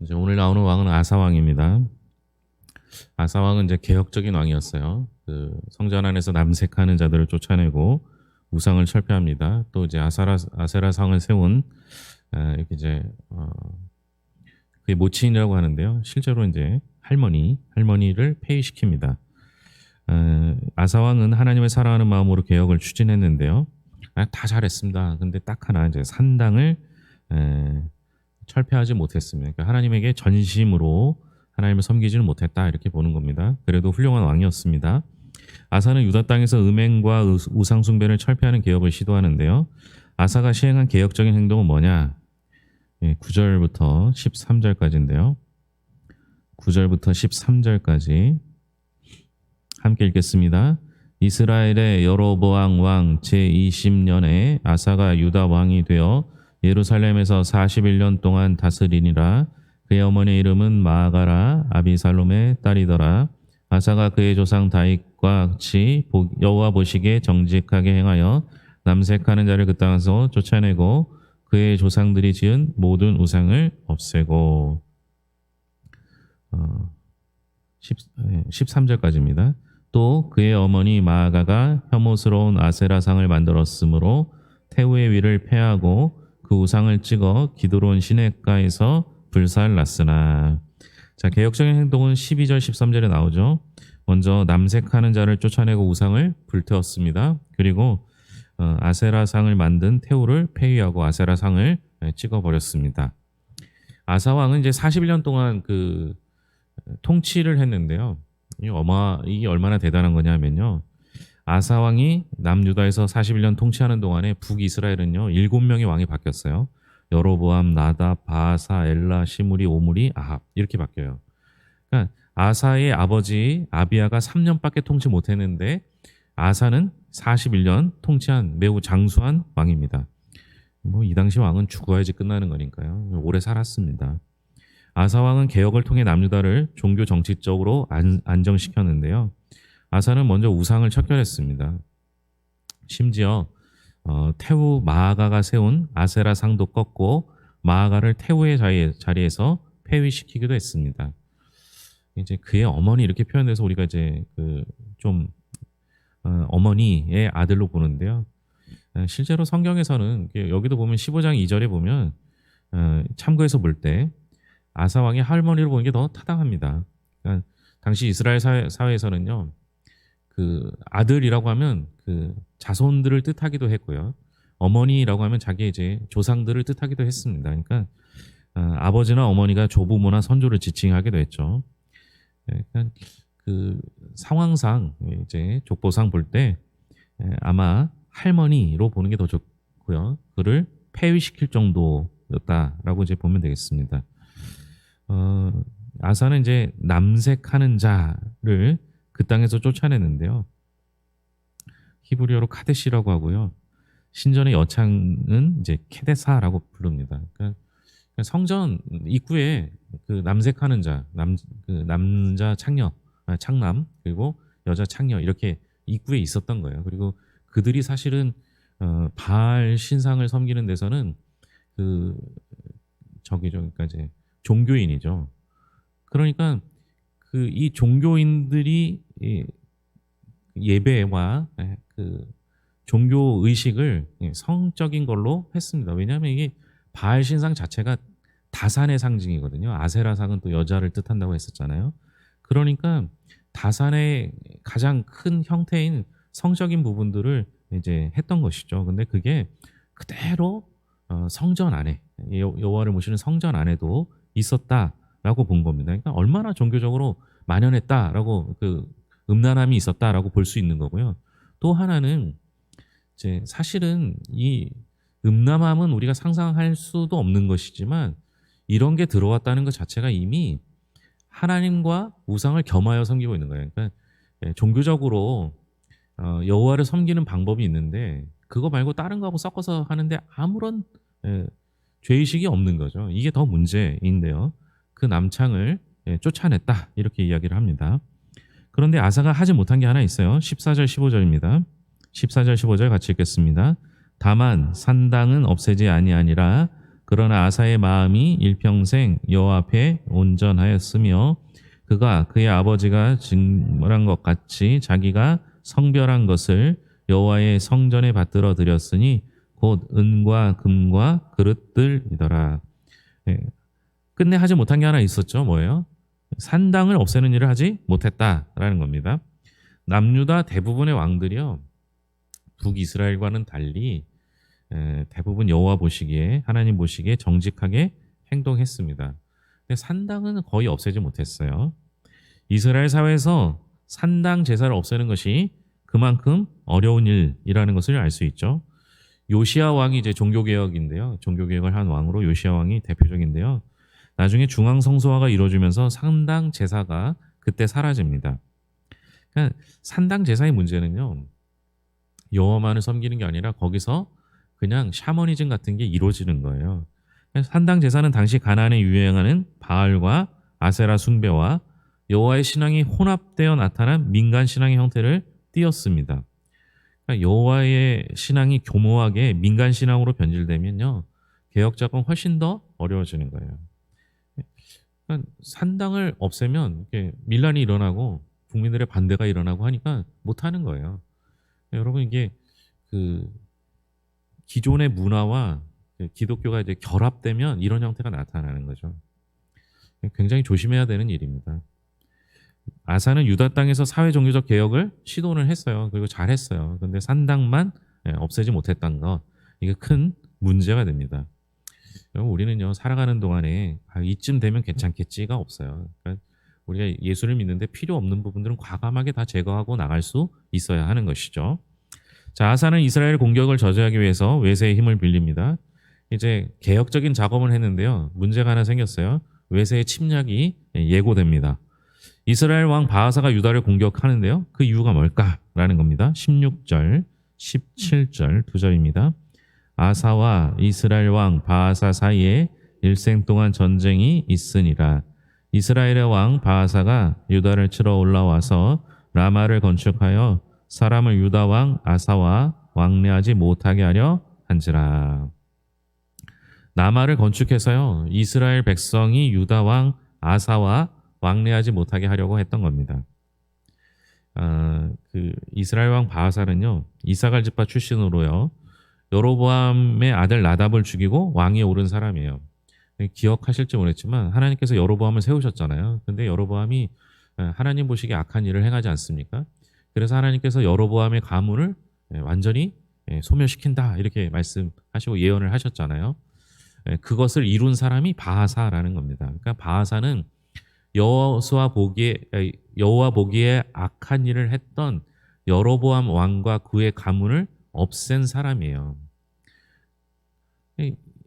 이제 오늘 나오는 왕은 아사 왕입니다. 아사 왕은 이제 개혁적인 왕이었어요. 그 성전 안에서 남색하는 자들을 쫓아내고 우상을 철폐합니다. 또 이제 아세라 상을 세운 이렇게 이제 그게 모친이라고 하는데요. 실제로 이제 할머니를 폐위시킵니다. 아사 왕은 하나님을 사랑하는 마음으로 개혁을 추진했는데요. 다 잘했습니다. 근데 딱 하나 이제 산당을 철폐하지 못했습니다. 그러니까 하나님에게 전심으로 하나님을 섬기지는 못했다 이렇게 보는 겁니다. 그래도 훌륭한 왕이었습니다. 아사는 유다 땅에서 음행과 우상 숭배를 철폐하는 개혁을 시도하는데요. 아사가 시행한 개혁적인 행동은 뭐냐? 9절부터 13절까지인데요. 9절부터 13절까지 함께 읽겠습니다. 이스라엘의 여로보암 왕 제20년에 아사가 유다 왕이 되어 예루살렘에서 41년 동안 다스리니라. 그의 어머니 이름은 마아가라 아비살롬의 딸이더라. 아사가 그의 조상 다윗과 같이 여호와 보시기에 정직하게 행하여 남색하는 자를 그 땅에서 쫓아내고 그의 조상들이 지은 모든 우상을 없애고 13절까지입니다. 또 그의 어머니 마아가가 혐오스러운 아세라상을 만들었으므로 태우의 위를 패하고 그 우상을 찍어 기드론 시냇가에서 불살랐으나. 자, 개혁적인 행동은 12절 13절에 나오죠. 먼저 남색하는 자를 쫓아내고 우상을 불태웠습니다. 그리고 아세라상을 만든 태우를 폐위하고 아세라상을 찍어버렸습니다. 아사왕은 이제 41년 동안 그 통치를 했는데요. 이게 얼마나 대단한 거냐면요. 아사왕이 남유다에서 41년 통치하는 동안에 북이스라엘은요 7명의 왕이 바뀌었어요. 여로보암, 나답, 바아사, 엘라, 시므리, 오므리, 아합 이렇게 바뀌어요. 그러니까 아사의 아버지 아비야가 3년밖에 통치 못했는데 아사는 41년 통치한 매우 장수한 왕입니다. 이 당시 왕은 죽어야지 끝나는 거니까요. 오래 살았습니다. 아사 왕은 개혁을 통해 남유다를 종교 정치적으로 안정시켰는데요. 아사는 먼저 우상을 척결했습니다. 심지어 태우 마아가가 세운 아세라 상도 꺾고 마아가를 태우의 자리에서 폐위시키기도 했습니다. 이제 그의 어머니 이렇게 표현돼서 우리가 이제 어머니의 아들로 보는데요. 실제로 성경에서는 여기도 보면 15장 2절에 보면 참고해서 볼 때 아사 왕의 할머니로 보는 게 더 타당합니다. 그러니까 당시 이스라엘 사회에서는요. 그 아들이라고 하면 그 자손들을 뜻하기도 했고요. 어머니라고 하면 자기 이제 조상들을 뜻하기도 했습니다. 그러니까 아버지나 어머니가 조부모나 선조를 지칭하기도 했죠. 그러니까 그 상황상 이제 족보상 볼 때 아마 할머니로 보는 게 더 좋고요. 그를 폐위시킬 정도였다라고 이제 보면 되겠습니다. 아사는 이제 남색하는 자를 그 땅에서 쫓아내는데요. 히브리어로 카데시라고 하고요. 신전의 여창은 이제 케데사라고 부릅니다. 그러니까 성전 입구에 그 남색하는 자, 남자 창남 그리고 여자 창녀 이렇게 입구에 있었던 거예요. 그리고 그들이 사실은 바알 신상을 섬기는 데서는 그러니까 이제 종교인이죠. 그러니까 이 종교인들이 예배와 그 종교 의식을 성적인 걸로 했습니다. 왜냐하면 이게 바알 신상 자체가 다산의 상징이거든요. 아세라상은 또 여자를 뜻한다고 했었잖아요. 그러니까 다산의 가장 큰 형태인 성적인 부분들을 이제 했던 것이죠. 근데 그게 그대로 성전 안에 여호와를 모시는 성전 안에도 있었다라고 본 겁니다. 그러니까 얼마나 종교적으로 만연했다라고 그 음란함이 있었다라고 볼 수 있는 거고요. 또 하나는 이제 사실은 이 음란함은 우리가 상상할 수도 없는 것이지만 이런 게 들어왔다는 것 자체가 이미 하나님과 우상을 겸하여 섬기고 있는 거예요. 그러니까 종교적으로 여호와를 섬기는 방법이 있는데 그거 말고 다른 거하고 섞어서 하는데 아무런 죄의식이 없는 거죠. 이게 더 문제인데요. 그 남창을 쫓아냈다 이렇게 이야기를 합니다. 그런데 아사가 하지 못한 게 하나 있어요. 14절 15절입니다. 14절 15절 같이 읽겠습니다. 다만 산당은 없애지 아니하니라. 그러나 아사의 마음이 일평생 여호와 앞에 온전하였으며 그가 그의 아버지가 증언한 것 같이 자기가 성별한 것을 여호와의 성전에 받들어 드렸으니 곧 은과 금과 그릇들이더라. 예, 끝내 하지 못한 게 하나 있었죠. 뭐예요? 산당을 없애는 일을 하지 못했다라는 겁니다. 남유다 대부분의 왕들이요, 북이스라엘과는 달리 대부분 여호와 보시기에, 하나님 보시기에 정직하게 행동했습니다. 근데 산당은 거의 없애지 못했어요. 이스라엘 사회에서 산당 제사를 없애는 것이 그만큼 어려운 일이라는 것을 알 수 있죠. 요시야 왕이 이제 종교개혁인데요. 종교개혁을 한 왕으로 요시야 왕이 대표적인데요. 나중에 중앙 성소화가 이루어지면서 산당 제사가 그때 사라집니다. 그러니까 산당 제사의 문제는요, 여호와만을 섬기는 게 아니라 거기서 그냥 샤머니즘 같은 게 이루어지는 거예요. 산당 제사는 당시 가나안에 유행하는 바알과 아세라 숭배와 여호와의 신앙이 혼합되어 나타난 민간 신앙의 형태를 띄었습니다. 그러니까 여호와의 신앙이 교모하게 민간 신앙으로 변질되면요, 개혁 작업은 훨씬 더 어려워지는 거예요. 그러니까 산당을 없애면 이렇게 밀란이 일어나고 국민들의 반대가 일어나고 하니까 못하는 거예요. 여러분, 이게 그 기존의 문화와 기독교가 이제 결합되면 이런 형태가 나타나는 거죠. 굉장히 조심해야 되는 일입니다. 아사는 유다 땅에서 사회 종교적 개혁을 시도를 했어요. 그리고 잘했어요. 그런데 산당만 없애지 못했던 것, 이게 큰 문제가 됩니다. 우리는요, 살아가는 동안에 이쯤 되면 괜찮겠지가 없어요. 그러니까 우리가 예수를 믿는데 필요 없는 부분들은 과감하게 다 제거하고 나갈 수 있어야 하는 것이죠. 자, 아사는 이스라엘 공격을 저지하기 위해서 외세의 힘을 빌립니다. 이제 개혁적인 작업을 했는데요, 문제가 하나 생겼어요. 외세의 침략이 예고됩니다. 이스라엘 왕 바하사가 유다를 공격하는데요, 그 이유가 뭘까라는 겁니다. 16절, 17절 두 절입니다. 아사와 이스라엘 왕 바하사 사이에 일생 동안 전쟁이 있으니라. 이스라엘의 왕 바하사가 유다를 치러 올라와서 라마를 건축하여 사람을 유다 왕 아사와 왕래하지 못하게 하려 한지라. 라마를 건축해서요, 이스라엘 백성이 유다 왕 아사와 왕래하지 못하게 하려고 했던 겁니다. 이스라엘 왕 바하사는요, 이사갈 지파 출신으로요, 여로보암의 아들 나답을 죽이고 왕위에 오른 사람이에요. 기억하실지 모르겠지만 하나님께서 여로보암을 세우셨잖아요. 근데 여로보암이 하나님 보시기에 악한 일을 행하지 않습니까? 그래서 하나님께서 여로보암의 가문을 완전히 소멸시킨다 이렇게 말씀하시고 예언을 하셨잖아요. 그것을 이룬 사람이 바하사라는 겁니다. 그러니까 바하사는 여호와 보기에 악한 일을 했던 여로보암 왕과 그의 가문을 없앤 사람이에요.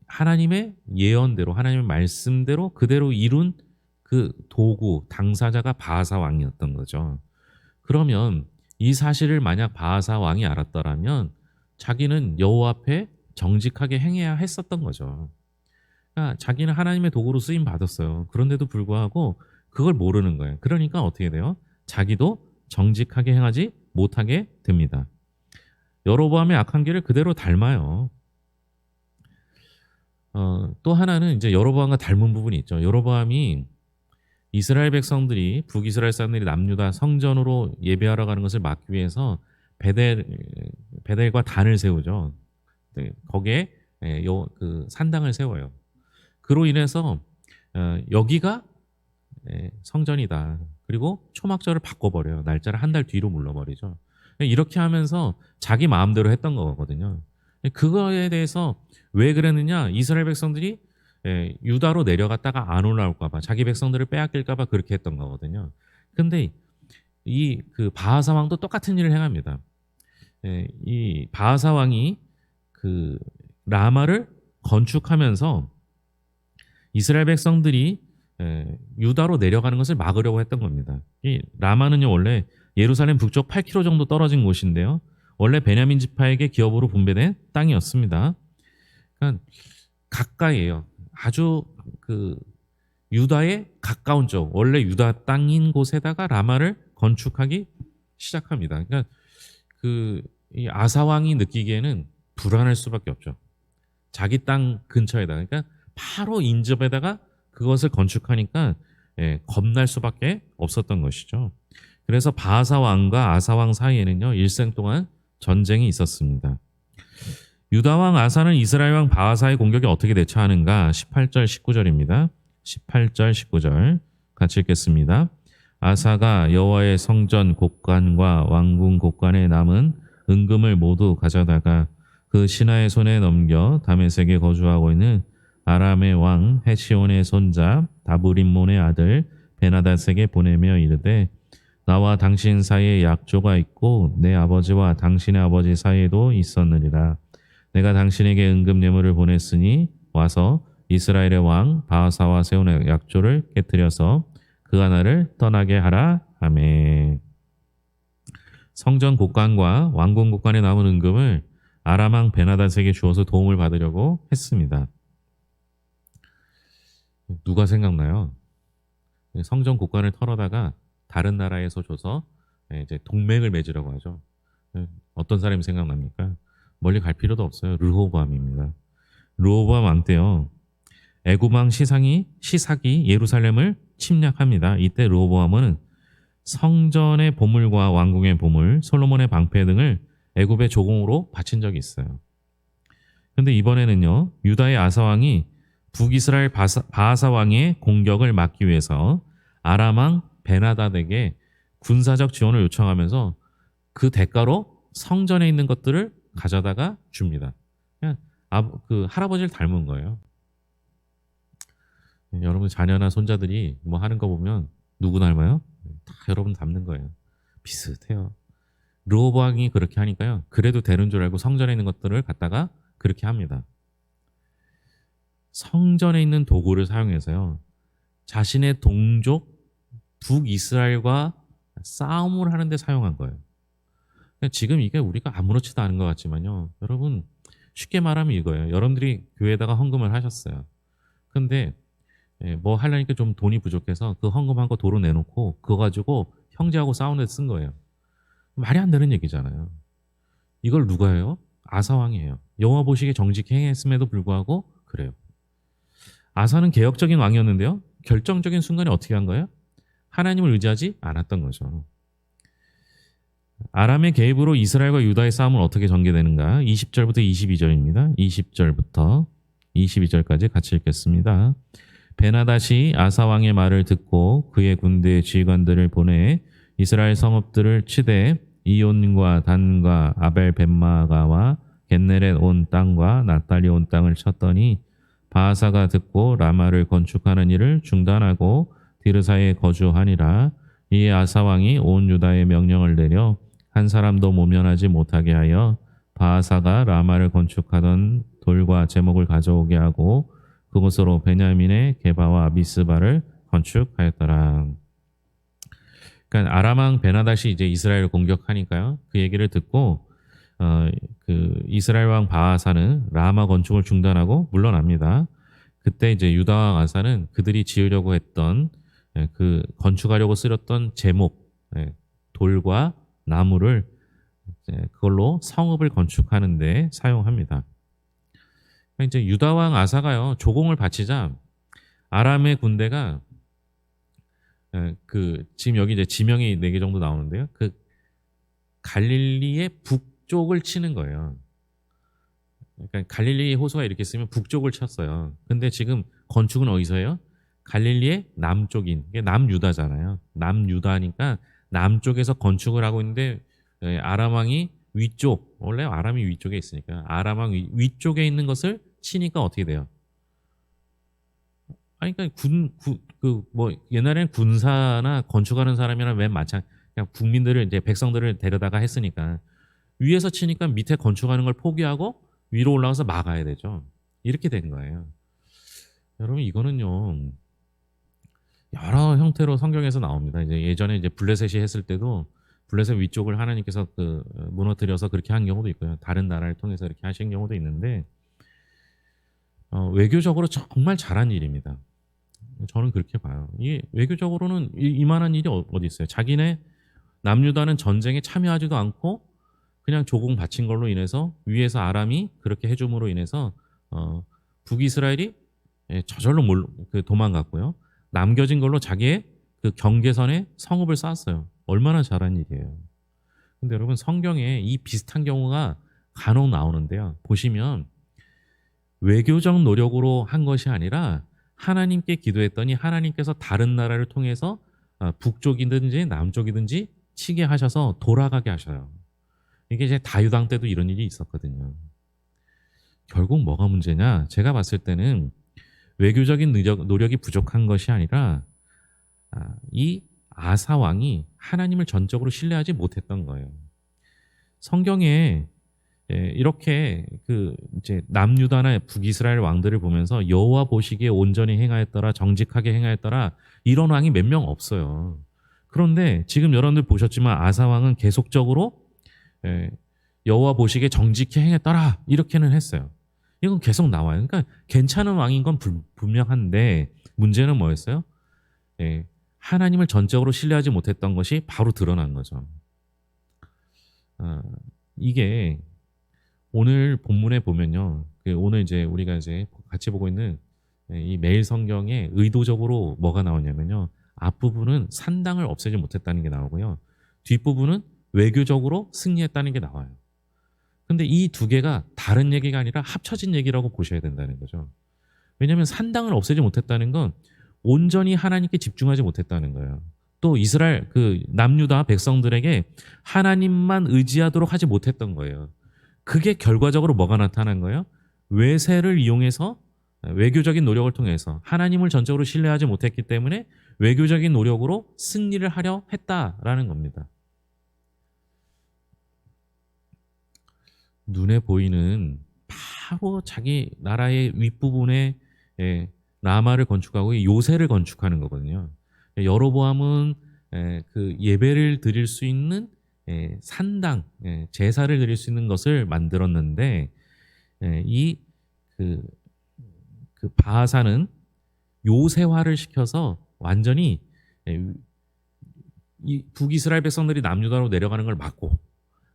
하나님의 예언대로, 하나님의 말씀대로 그대로 이룬 그 도구, 당사자가 바하사 왕이었던 거죠. 그러면 이 사실을 만약 바하사 왕이 알았더라면 자기는 여호와 앞에 정직하게 행해야 했었던 거죠. 그러니까 자기는 하나님의 도구로 쓰임 받았어요. 그런데도 불구하고 그걸 모르는 거예요. 그러니까 어떻게 돼요? 자기도 정직하게 행하지 못하게 됩니다. 여로보암의 악한 길을 그대로 닮아요. 또 하나는 이제 여로보암과 닮은 부분이 있죠. 여로보암이 이스라엘 백성들이, 북이스라엘 사람들이 남유다 성전으로 예배하러 가는 것을 막기 위해서 베델과 단을 세우죠. 거기에 그 산당을 세워요. 그로 인해서 여기가 성전이다. 그리고 초막절을 바꿔버려요. 날짜를 한 달 뒤로 물러버리죠. 이렇게 하면서 자기 마음대로 했던 거거든요. 그거에 대해서 왜 그랬느냐? 이스라엘 백성들이 유다로 내려갔다가 안 올라올까봐, 자기 백성들을 빼앗길까봐 그렇게 했던 거거든요. 근데 이 그 바하사 왕도 똑같은 일을 행합니다. 이 바하사 왕이 그 라마를 건축하면서 이스라엘 백성들이 유다로 내려가는 것을 막으려고 했던 겁니다. 이 라마는요, 원래 예루살렘 북쪽 8km 정도 떨어진 곳인데요, 원래 베냐민 지파에게 기업으로 분배된 땅이었습니다. 그러니까 가까이에요. 아주 그 유다에 가까운 쪽, 원래 유다 땅인 곳에다가 라마를 건축하기 시작합니다. 그러니까 이 아사 왕이 느끼기에는 불안할 수밖에 없죠. 자기 땅 근처에다, 그러니까 바로 인접에다가 그것을 건축하니까 겁날 수밖에 없었던 것이죠. 그래서 바하사 왕과 아사 왕 사이에는요, 일생 동안 전쟁이 있었습니다. 유다 왕 아사는 이스라엘 왕 바하사의 공격에 어떻게 대처하는가? 18절 19절입니다. 18절 19절 같이 읽겠습니다. 아사가 여호와의 성전 곡관과 왕궁 곡관에 남은 은금을 모두 가져다가 그 신하의 손에 넘겨 다메섹에 거주하고 있는 아람의 왕 헤시온의 손자 다브림몬의 아들 베나닷에게 보내며 이르되 나와 당신 사이에 약조가 있고 내 아버지와 당신의 아버지 사이에도 있었느니라. 내가 당신에게 은금 예물을 보냈으니 와서 이스라엘의 왕 바하사와 세운의 약조를 깨뜨려서 그가 나를 떠나게 하라 하매. 성전 곡관과 왕궁 곡관에 남은 은금을 아람 왕 베나닷에게 주어서 도움을 받으려고 했습니다. 누가 생각나요? 성전 곡관을 털어다가 다른 나라에서 줘서 이제 동맹을 맺으려고 하죠. 어떤 사람이 생각납니까? 멀리 갈 필요도 없어요. 르호보암입니다. 르호보암 왕 때요, 애굽 왕 시삭이 예루살렘을 침략합니다. 이때 르호보암은 성전의 보물과 왕궁의 보물, 솔로몬의 방패 등을 애굽의 조공으로 바친 적이 있어요. 그런데 이번에는요, 유다의 아사 왕이 북이스라엘 바하사 왕의 공격을 막기 위해서 아람 왕 베나닷에게 군사적 지원을 요청하면서 그 대가로 성전에 있는 것들을 가져다가 줍니다. 그냥 그 할아버지를 닮은 거예요. 여러분 자녀나 손자들이 뭐 하는 거 보면 누구 닮아요? 다 여러분 닮는 거예요. 비슷해요. 르호보암이 그렇게 하니까요, 그래도 되는 줄 알고 성전에 있는 것들을 갖다가 그렇게 합니다. 성전에 있는 도구를 사용해서요, 자신의 동족 북이스라엘과 싸움을 하는데 사용한 거예요. 지금 이게 우리가 아무렇지도 않은 것 같지만요, 여러분 쉽게 말하면 이거예요. 여러분들이 교회에다가 헌금을 하셨어요. 근데 뭐 하려니까 좀 돈이 부족해서 그 헌금한 거 도로 내놓고 그거 가지고 형제하고 싸우는 데 쓴 거예요. 말이 안 되는 얘기잖아요. 이걸 누가 해요? 아사왕이 해요. 여호와 보시기에 정직히 행했음에도 불구하고 그래요. 아사는 개혁적인 왕이었는데요, 결정적인 순간에 어떻게 한 거예요? 하나님을 의지하지 않았던 거죠. 아람의 개입으로 이스라엘과 유다의 싸움은 어떻게 전개되는가? 20절부터 22절입니다. 20절부터 22절까지 같이 읽겠습니다. 베나닷이 아사 왕의 말을 듣고 그의 군대 지휘관들을 보내 이스라엘 성읍들을 치되 이온과 단과 아벨 벳마가와 겟네렛 온 땅과 납달리 온 땅을 쳤더니 바하사가 듣고 라마를 건축하는 일을 중단하고 디르사에 거주하니라. 이에 아사 왕이 온 유다에 명령을 내려 한 사람도 모면하지 못하게 하여 바하사가 라마를 건축하던 돌과 제목을 가져오게 하고 그곳으로 베냐민의 게바와 미스바를 건축하였더라. 그러니까 아람 왕 베나닷이 이제 이스라엘을 공격하니까요, 그 얘기를 듣고 그 이스라엘 왕 바하사는 라마 건축을 중단하고 물러납니다. 그때 이제 유다 왕 아사는 그들이 지으려고 했던 그 건축하려고 쓰렸던 제목, 돌과 나무를 그걸로 성읍을 건축하는데 사용합니다. 이제 유다 왕 아사가요, 조공을 바치자 아람의 군대가 그 지금 여기 이제 지명이 4개 정도 나오는데요, 그 갈릴리의 북쪽을 치는 거예요. 그러니까 갈릴리 호수가 이렇게 쓰면 북쪽을 쳤어요. 근데 지금 건축은 어디서 해요? 갈릴리의 남쪽인, 이게 남유다잖아요. 남유다니까 남쪽에서 건축을 하고 있는데 아람 왕이 위쪽, 원래 아람이 위쪽에 있으니까 아람 왕 위쪽에 있는 것을 치니까 어떻게 돼요? 아니, 그러니까 뭐 옛날에는 군사나 건축하는 사람이나 맨 마찬가지, 그냥 국민들을 이제 백성들을 데려다가 했으니까 위에서 치니까 밑에 건축하는 걸 포기하고 위로 올라가서 막아야 되죠. 이렇게 된 거예요. 여러분 이거는요, 여러 형태로 성경에서 나옵니다. 이제 예전에 이제 블레셋이 했을 때도 블레셋 위쪽을 하나님께서 그 무너뜨려서 그렇게 한 경우도 있고요. 다른 나라를 통해서 이렇게 하신 경우도 있는데 외교적으로 정말 잘한 일입니다. 저는 그렇게 봐요. 이 외교적으로는 이만한 일이 어디 있어요? 자기네 남유다는 전쟁에 참여하지도 않고 그냥 조공 바친 걸로 인해서 위에서 아람이 그렇게 해줌으로 인해서 어, 북이스라엘이 저절로 도망갔고요. 남겨진 걸로 자기의 그 경계선에 성읍을 쌓았어요. 얼마나 잘한 일이에요. 근데 여러분 성경에 이 비슷한 경우가 간혹 나오는데요. 보시면 외교적 노력으로 한 것이 아니라 하나님께 기도했더니 하나님께서 다른 나라를 통해서 북쪽이든지 남쪽이든지 치게 하셔서 돌아가게 하셔요. 이게 이제 다유당 때도 이런 일이 있었거든요. 결국 뭐가 문제냐? 제가 봤을 때는 외교적인 노력이 부족한 것이 아니라 이 아사 왕이 하나님을 전적으로 신뢰하지 못했던 거예요. 성경에 이렇게 그 이제 남유다나 북이스라엘 왕들을 보면서 여호와 보시기에 온전히 행하였더라, 정직하게 행하였더라 이런 왕이 몇 명 없어요. 그런데 지금 여러분들 보셨지만 아사 왕은 계속적으로 여호와 보시기에 정직히 행했더라 이렇게는 했어요. 이건 계속 나와요. 그러니까 괜찮은 왕인 건 분명한데 문제는 뭐였어요? 하나님을 전적으로 신뢰하지 못했던 것이 바로 드러난 거죠. 이게 오늘 본문에 보면요. 오늘 이제 우리가 이제 같이 보고 있는 이 매일 성경에 의도적으로 뭐가 나오냐면요. 앞부분은 산당을 없애지 못했다는 게 나오고요. 뒷부분은 외교적으로 승리했다는 게 나와요. 근데 이 두 개가 다른 얘기가 아니라 합쳐진 얘기라고 보셔야 된다는 거죠. 왜냐하면 산당을 없애지 못했다는 건 온전히 하나님께 집중하지 못했다는 거예요. 또 이스라엘 그 남유다 백성들에게 하나님만 의지하도록 하지 못했던 거예요. 그게 결과적으로 뭐가 나타난 거예요? 외세를 이용해서 외교적인 노력을 통해서 하나님을 전적으로 신뢰하지 못했기 때문에 외교적인 노력으로 승리를 하려 했다라는 겁니다. 눈에 보이는 바로 자기 나라의 윗부분에 라마를 건축하고 요새를 건축하는 거거든요. 여로보암은 그 예배를 드릴 수 있는 산당, 제사를 드릴 수 있는 것을 만들었는데 그 바하사는 요새화를 시켜서 완전히 이 북이스라엘 백성들이 남유다로 내려가는 걸 막고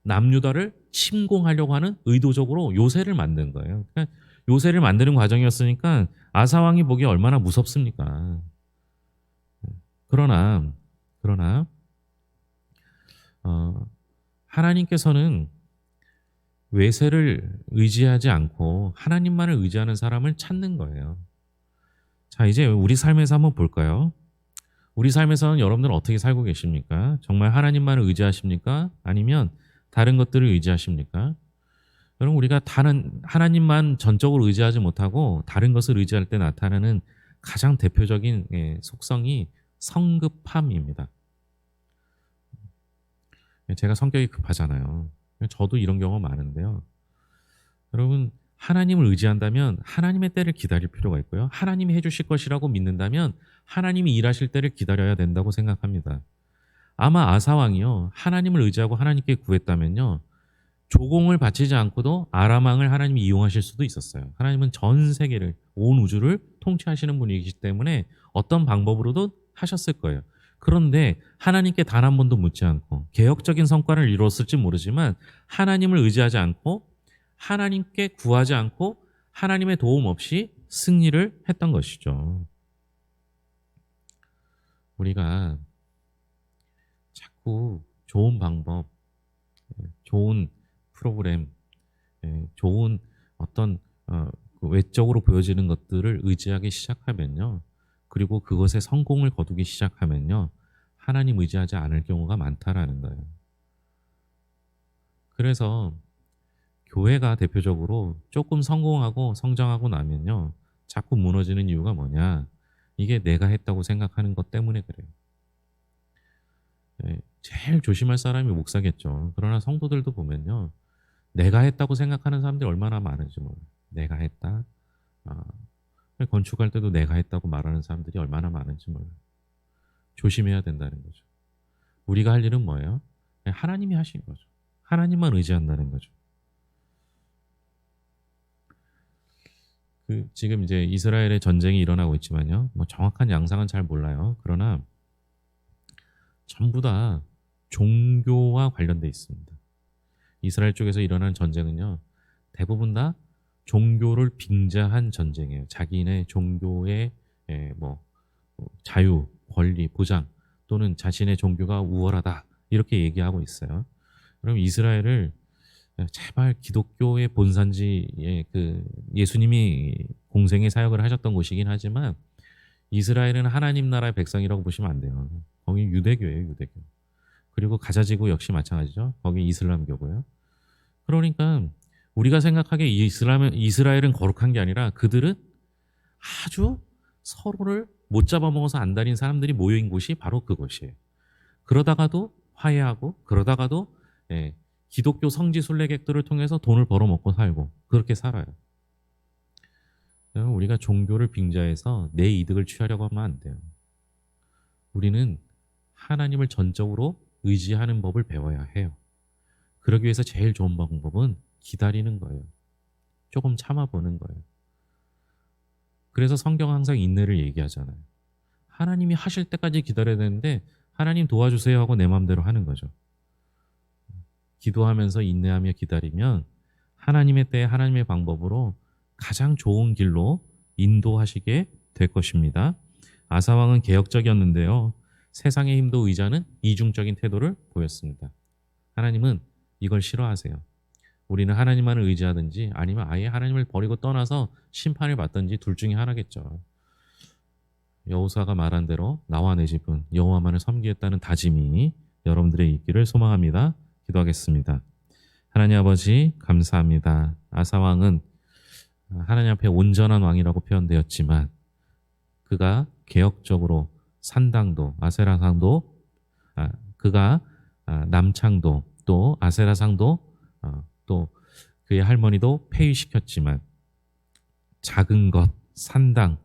남유다를 침공하려고 하는 의도적으로 요새를 만든 거예요. 그러니까 요새를 만드는 과정이었으니까 아사왕이 보기에 얼마나 무섭습니까? 그러나 하나님께서는 외세를 의지하지 않고 하나님만을 의지하는 사람을 찾는 거예요. 자, 이제 우리 삶에서 한번 볼까요? 우리 삶에서는 여러분들은 어떻게 살고 계십니까? 정말 하나님만을 의지하십니까? 아니면 다른 것들을 의지하십니까? 여러분 우리가 하나님만 전적으로 의지하지 못하고 다른 것을 의지할 때 나타나는 가장 대표적인 속성이 성급함입니다. 제가 성격이 급하잖아요. 저도 이런 경우가 많은데요. 여러분 하나님을 의지한다면 하나님의 때를 기다릴 필요가 있고요. 하나님이 해주실 것이라고 믿는다면 하나님이 일하실 때를 기다려야 된다고 생각합니다. 아마 아사왕이요. 하나님을 의지하고 하나님께 구했다면요. 조공을 바치지 않고도 아람 왕을 하나님이 이용하실 수도 있었어요. 하나님은 전 세계를, 온 우주를 통치하시는 분이기 때문에 어떤 방법으로도 하셨을 거예요. 그런데 하나님께 단 한 번도 묻지 않고 개혁적인 성과를 이루었을지 모르지만 하나님을 의지하지 않고 하나님께 구하지 않고 하나님의 도움 없이 승리를 했던 것이죠. 우리가 자꾸 좋은 방법, 좋은 프로그램, 좋은 어떤 외적으로 보여지는 것들을 의지하기 시작하면요. 그리고 그것에 성공을 거두기 시작하면요. 하나님 의지하지 않을 경우가 많다라는 거예요. 그래서 교회가 대표적으로 조금 성공하고 성장하고 나면요. 자꾸 무너지는 이유가 뭐냐. 이게 내가 했다고 생각하는 것 때문에 그래요. 제일 조심할 사람이 목사겠죠. 그러나 성도들도 보면요. 내가 했다고 생각하는 사람들이 얼마나 많은지 몰라요. 내가 했다. 건축할 때도 내가 했다고 말하는 사람들이 얼마나 많은지 몰라요. 조심해야 된다는 거죠. 우리가 할 일은 뭐예요? 하나님이 하신 거죠. 하나님만 의지한다는 거죠. 지금 이제 이스라엘의 전쟁이 일어나고 있지만요. 뭐 정확한 양상은 잘 몰라요. 그러나 전부 다 종교와 관련돼 있습니다. 이스라엘 쪽에서 일어나는 전쟁은요. 대부분 다 종교를 빙자한 전쟁이에요. 자기네 종교의 자유, 권리, 보장 또는 자신의 종교가 우월하다 이렇게 얘기하고 있어요. 그럼 이스라엘을 제발 기독교의 본산지에 예수님이 공생의 사역을 하셨던 곳이긴 하지만 이스라엘은 하나님 나라의 백성이라고 보시면 안 돼요. 거기 유대교예요, 유대교. 그리고 가자지구 역시 마찬가지죠. 거기 이슬람교고요. 그러니까 우리가 생각하기에 이스라엘은 거룩한 게 아니라 그들은 아주 서로를 못 잡아먹어서 안달인 사람들이 모여인 곳이 바로 그곳이에요. 그러다가도 화해하고 그러다가도 기독교 성지 순례객들을 통해서 돈을 벌어먹고 살고 그렇게 살아요. 우리가 종교를 빙자해서 내 이득을 취하려고 하면 안 돼요. 우리는 하나님을 전적으로 의지하는 법을 배워야 해요. 그러기 위해서 제일 좋은 방법은 기다리는 거예요. 조금 참아보는 거예요. 그래서 성경은 항상 인내를 얘기하잖아요. 하나님이 하실 때까지 기다려야 되는데 하나님 도와주세요 하고 내 마음대로 하는 거죠. 기도하면서 인내하며 기다리면 하나님의 때에 하나님의 방법으로 가장 좋은 길로 인도하시게 될 것입니다. 아사왕은 개혁적이었는데요. 세상의 힘도 의지하는 이중적인 태도를 보였습니다. 하나님은 이걸 싫어하세요. 우리는 하나님만을 의지하든지 아니면 아예 하나님을 버리고 떠나서 심판을 받든지 둘 중에 하나겠죠. 여호수아가 말한 대로 나와 내 집은 여호와만을 섬기겠다는 다짐이 여러분들의 있기를 소망합니다. 기도하겠습니다. 하나님 아버지 감사합니다. 아사왕은 하나님 앞에 온전한 왕이라고 표현되었지만 그가 개혁적으로 산당도 아세라상도 그가 남창도 또 아세라상도 또 그의 할머니도 폐위시켰지만 작은 것 산당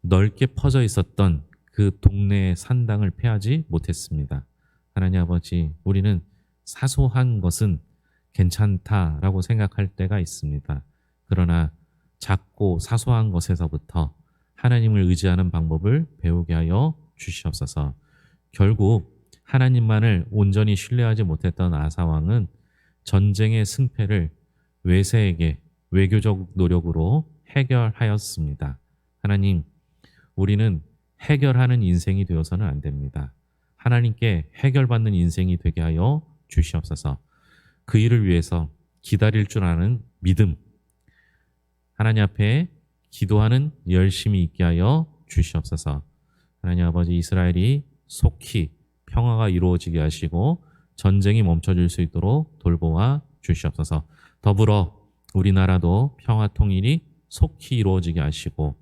넓게 퍼져 있었던 그 동네의 산당을 폐하지 못했습니다. 하나님 아버지 우리는 사소한 것은 괜찮다라고 생각할 때가 있습니다. 그러나 작고 사소한 것에서부터 하나님을 의지하는 방법을 배우게 하여 주시옵소서. 결국 하나님만을 온전히 신뢰하지 못했던 아사왕은 전쟁의 승패를 외세에게 외교적 노력으로 해결하였습니다. 하나님, 우리는 해결하는 인생이 되어서는 안 됩니다. 하나님께 해결받는 인생이 되게 하여 주시옵소서. 그 일을 위해서 기다릴 줄 아는 믿음, 하나님 앞에 기도하는 열심이 있게 하여 주시옵소서. 하나님 아버지 이스라엘이 속히 평화가 이루어지게 하시고 전쟁이 멈춰질 수 있도록 돌보아 주시옵소서. 더불어 우리나라도 평화 통일이 속히 이루어지게 하시고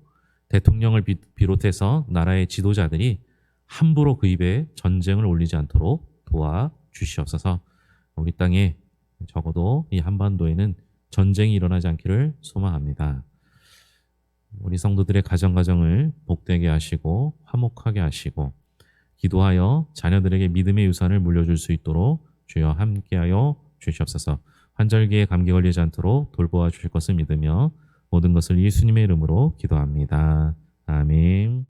대통령을 비롯해서 나라의 지도자들이 함부로 그 입에 전쟁을 올리지 않도록 도와 주시옵소서. 우리 땅에 적어도 이 한반도에는 전쟁이 일어나지 않기를 소망합니다. 우리 성도들의 가정을 복되게 하시고 화목하게 하시고 기도하여 자녀들에게 믿음의 유산을 물려줄 수 있도록 주여 함께하여 주시옵소서. 환절기에 감기 걸리지 않도록 돌보아 주실 것을 믿으며 모든 것을 예수님의 이름으로 기도합니다. 아멘.